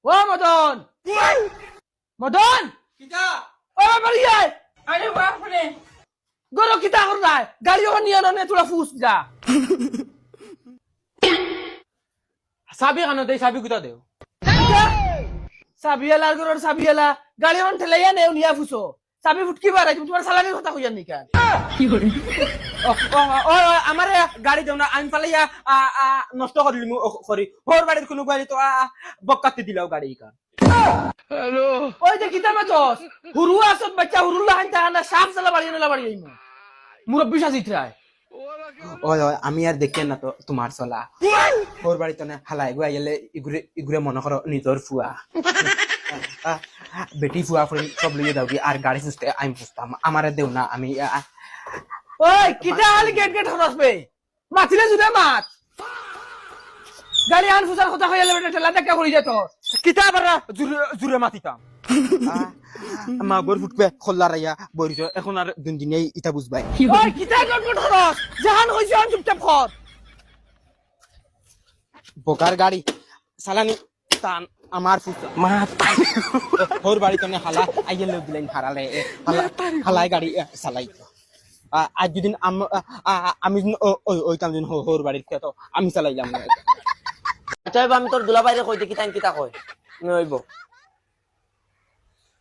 ও মদন মদন কিটা ও বাড়ি আয় আরে বাপরে গরো কিতা কর নাই গাড়ি ওখানে নিয়ে নে তোরা ফুস যা চাবি কানো দেই চাবি গুতা দেও সাবিয়ালার গরোর সাবিয়ালা গাড়ি ওখানে ঠেলাইয়া নেও নিয়া ফুসো চাবি ফুটকি বাড়াই তুমি তোমার সালামির কথা কইয়া নিকা আমার গাড়ি দেও না আমি পালাইয়া নষ্ট করিলি করি হোর বাড়ির কোনো গাড়ি তো বক্কাতে দিলাও গাড়ি কান ওই যে কিতা মাতস হুরু আসত বাচ্চা হুরুল্লাহ হানতা না সাফ সালা বাড়ি না বাড়ি আইমু মুরব্বি সাজিত্রায় ওই ওই আমি আর দেখি না তো তোমার চলা হোর বাড়ি তো না হালাই গুয়া গেলে ইগুরে ইগুরে মনে করো নিজর ফুয়া বেটি ফুয়া ফুরি সব লইয়ে দাও কি আর গাড়ি ফুসতে আমি ফুসতাম আমারে দেও না আমি ওই কিতা হালি গেট গেট হরস বে মাতিলে জুড়ে মাত গাড়ি আন ফুসার কথা কইয়া লেবে ঠেলা দেখা করি যেত কিতা আবার জুরে মাতিতাম মা গোর ফুটবে খোল্লা রাইয়া বরিছ এখন আর দিন দিনে ইটা বুঝবাই ওই কিতা গট গট হরস জাহান হইছে আন চুপচাপ কর বোকার গাড়ি সালানি টান আমার ফুসা মা হোর বাড়ি তো হালা আইয়ে লোক দিলেন হারালে হালাই গাড়ি চালাই আজ যদি আমি ওইতাম দিন হোর বাড়ির তো আমি চালাইলাম আচ্ছা আমি তোর দুলা বাইরে কই দেখি তাই কিতা কই নইব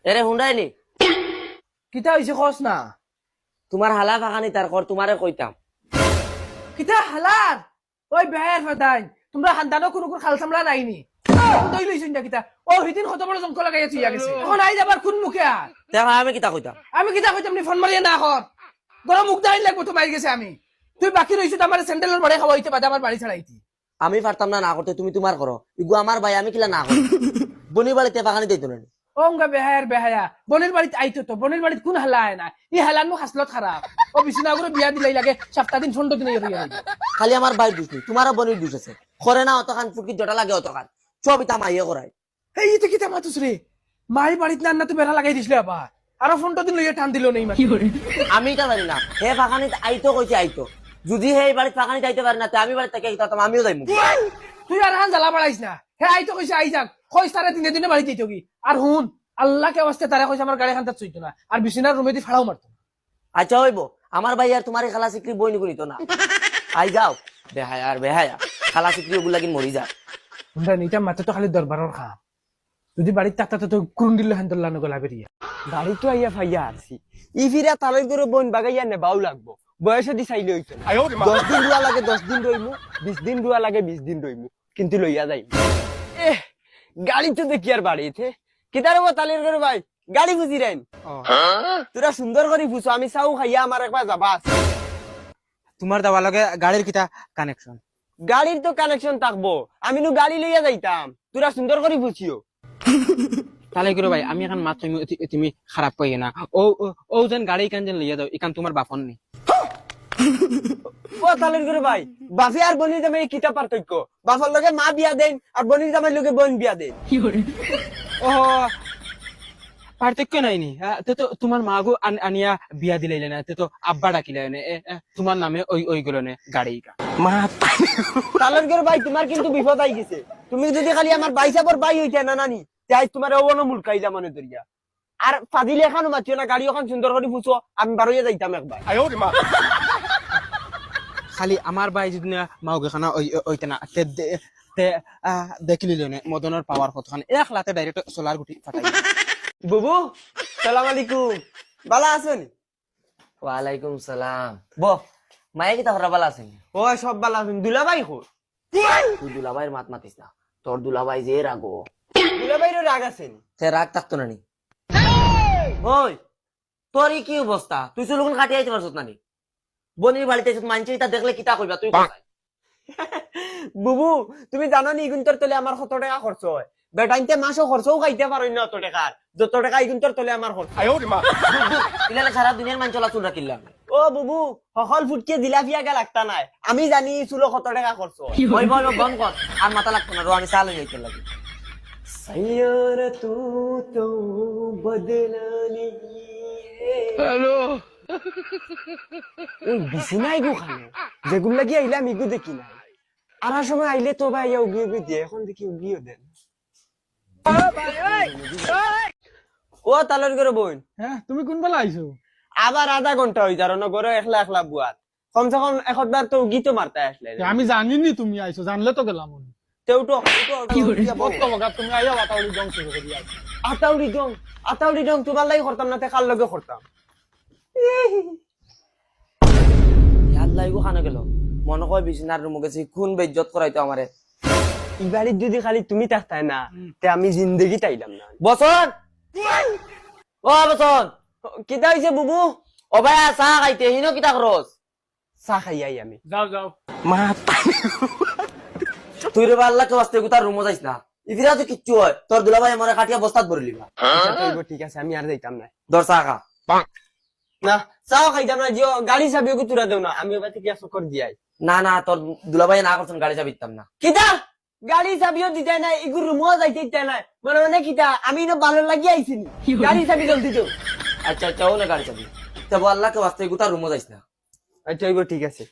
এরে হুন্ডাই নি কিতা হইছে কস না তোমার হালা ফাঁকানি তার কর তোমারে কইতাম কিতা হালার ওই বেহের ফাদাই তোমরা হান্দানো কোনো কোন খাল সামলা নাইনি দই লইছিন না কিতা ও হিদিন কত বড় জঙ্ক লাগাইয়া তুই গেছে এখন আই যাবার কোন মুখে আর দেখা আমি কিতা কইতাম আমি কিতা কইতাম নি ফোন মারিয়া না কর গরম মুখ দাইন লাগবো তো মাই গেছে আমি তুই বাকি রইছিস আমার স্যান্ডেলের বাড়ি খাওয়া হইতে বাদে আমার বাড়ি ছাড়াইতি আমি পারতাম না করতে তুমি তোমার করো ইগু আমার ভাই আমি কিলা না করি বনি বাড়িতে ফাঁকানি দিত না ওঙ্গা বেহায়ার বেহায়া বনের বাড়িতে আইতো তো বনের বাড়িতে কোন হালা আয় না ই হালানো হাসলত খারাপ ও বিছনা করে বিয়া দিলাই লাগে সপ্তাহ দিন 15 দিন হইয়া যায় খালি আমার ভাই দুষ নেই তোমারও বনির দুষ আছে করে না অতখান ফুটকি জটা লাগে অতখান সব ইতা মাইয়ে করায় এই ইতে কিতা মাতুস রে মাই বাড়িতে না তো বেড়া লাগাই দিছলে আবার আর 15 দিন লইয়া টান দিল নেই মা আমি এটা জানি না হে ফাঁকানি আইতো কইছে আইতো যদি হে বাড়িতে ফাঁকানি যাইতে পারে না তে আমি বাড়িতে থেকে দিতাম আমিও যাইমু তুই আর হান জ্বালা বাড়াইছ না হে আইতো কইছে আই যাক কই সারা দিনে দিনে বাড়ি যাইতো কি আর হুন আল্লাহ কে অবস্থা তারা কইছে আমার গাড়ি খান্তা চইতো না আর বিছনার রুমে দি ফাড়াও মারতো আচ্ছা হইব আমার ভাই আর তোমার খালা সিকরি বই নিকরিত না আই যাও বেহায়া খালা সিকরি ওগুলা কি মরি যা হুন্ডা নিটা মাতে তো খালি দরবারর খাম যদি বাড়িতে থাকতা তো কুরুন দিলে হান্তল্লা নগলা বেরিয়া গাড়ি তো আইয়া ফাইয়া আসি ইফিরা তালৈ করে বোন বাগাইয়া নেবাও লাগবো বয়সে দি চাইলে হইতো 10 দিন রুয়া লাগে 10 দিন রইমু 20 দিন রুয়া লাগে 20 দিন রইমু কিন্তু লইয়া যাইমু গাড়ি তো দেখি আর বাড়িতে কিতারে ও তালের করে ভাই গাড়ি বুঝি রাইন তোরা সুন্দর করে ফুসো আমি চাও খাইয়া আমার একবার যাবা তোমার দাবা লগে গাড়ির কিতা কানেকশন গাড়ির তো কানেকশন থাকবো আমি নু গাড়ি লইয়া যাইতাম তোরা সুন্দর করে ফুসিও তাহলে করে ভাই আমি এখন মাত তুমি খারাপ কইয়ে না ও ও যেন গাড়ি কান যেন লইয়া দাও ইকান তোমার বাপন নেই ও তালের করে ভাই বাফি আর বনির জামাই কিতা পার্থক্য বাফার লগে মা বিয়া দেন আর বনির জামাই লগে বোন বিয়া দেন ও পার্থক্য নাই নি তো তোমার মাগো আনিয়া বিয়া দিলাইলে না তো আব্বা ডাকিলে তোমার নামে ওই ওইগুলো নে গাড়ি মা তালের করে ভাই তোমার কিন্তু বিপদ আই গেছে তুমি যদি খালি আমার বাইসাবর বাই হইতে না নানি তাই তোমার ওনো মুলকাইলা মনে দরিয়া আর ফাজিলে এখানো মাতিও না গাড়ি এখন সুন্দর করে ফুসো আমি বারোইয়া যাইতাম একবার খালি আমার ভাই যদি মাউকে খানা ওইতে না দেখিলি নে মদনের পাওয়ার কতখান এক লাতে ডাইরেক্ট সোলার গুটি ফাটাই বুবু সালাম আলাইকুম বালা আছেন ওয়ালাইকুম সালাম ব মায়ে কিতা হরা বালা আছেন ও সব বালা আছেন দুলাভাই কো তুই দুলাভাইয়ের মাত মাতিস না তোর দুলাভাই যে রাগো দুলাভাইরও রাগ আছেন সে রাগ থাকতো না নি ওই তোর কি অবস্থা তুই চুলুন কাটিয়ে আইতে পারছত নানি বনির বাড়িতে মানছি তা দেখলে কিতা কইবা তুই বুবু তুমি জানো নি ইগুন্তর তলে আমার 100 টাকা খরচ হয় বেটাইতে মাসও খরচও খাইতে পারো না অত টাকার যত টাকা ইগুন্তর তলে আমার খরচ ইলালে সারা দুনিয়ার মান চলা চুল রাখিলাম ও বুবু সকল ফুটকে দিলাফিয়া গা লাগতা নাই আমি জানি চুলো 100 টাকা খরচ ওই বল বন কর আর মাথা লাগতো না রো আমি চাল হইতে লাগি सैयार तू तो बदला नहीं हेलो ওই বিছনাই গো খানো যেগুলো লাগি আইলাম ইগু দেখি না আর সময় আইলে তো ভাই উগি উগি দিয়ে এখন দেখি উগিও দেন ও তালর করে বোন হ্যাঁ তুমি কোন বেলা আইছো আবার আধা ঘন্টা হয়ে যার ঘরে একলা একলা বুয়াত কমসে কম একবার তো গীত মারতে আসলে আমি জানিনি তুমি আইছো জানলে তো গেলাম তেউটো তুমি আইয়া বাতাউলি জং শুরু করি আতাউরি ডং তোমার লাগি করতাম না তে কার লগে করতাম ইয়াদ লাগবো খানা গেল মনে কয় বিছনার রুমে গেছি খুন বেজ্জত করাইতো আমারে ইবাড়ির যদি খালি তুমি থাকতাই না তে আমি জিন্দগি তাইলাম না বসন ও বসন কিতা হইছে বুবু ও ভাই চাহ খাইতে হিনো কিতা খরচ চাহ খাই আই আমি যাও যাও মা তুই রে আল্লাহকে বাস্তে গুতার রুমে যাইস না ইফিরা তো কিচ্ছু হয় তোর দুলাভাই আমারে কাটিয়া বস্তাত ভরে লিবা আচ্ছা, তো ঠিক আছে আমি আর যাইতাম না দর চাহ খা না চাও খাইতাম না জিও গাড়ি চাবিও তুরা দেও না আমি এবার থেকে চক্কর দিয়াই না না তোর দুলাভাই না করছেন গাড়ি চাবিতাম না কিতা গাড়ি চাবিও দিতে না এগুর রুমও যাইতে দিতে না মনে মানে কিতা আমি না ভালো লাগি আইছিনি গাড়ি চাবি জলদি দেও আচ্ছা আচ্ছা ও না গাড়ি চাবি তবে আল্লাহকে বাস্তে গুতার রুমে যাইস না আচ্ছা এবার ঠিক আছে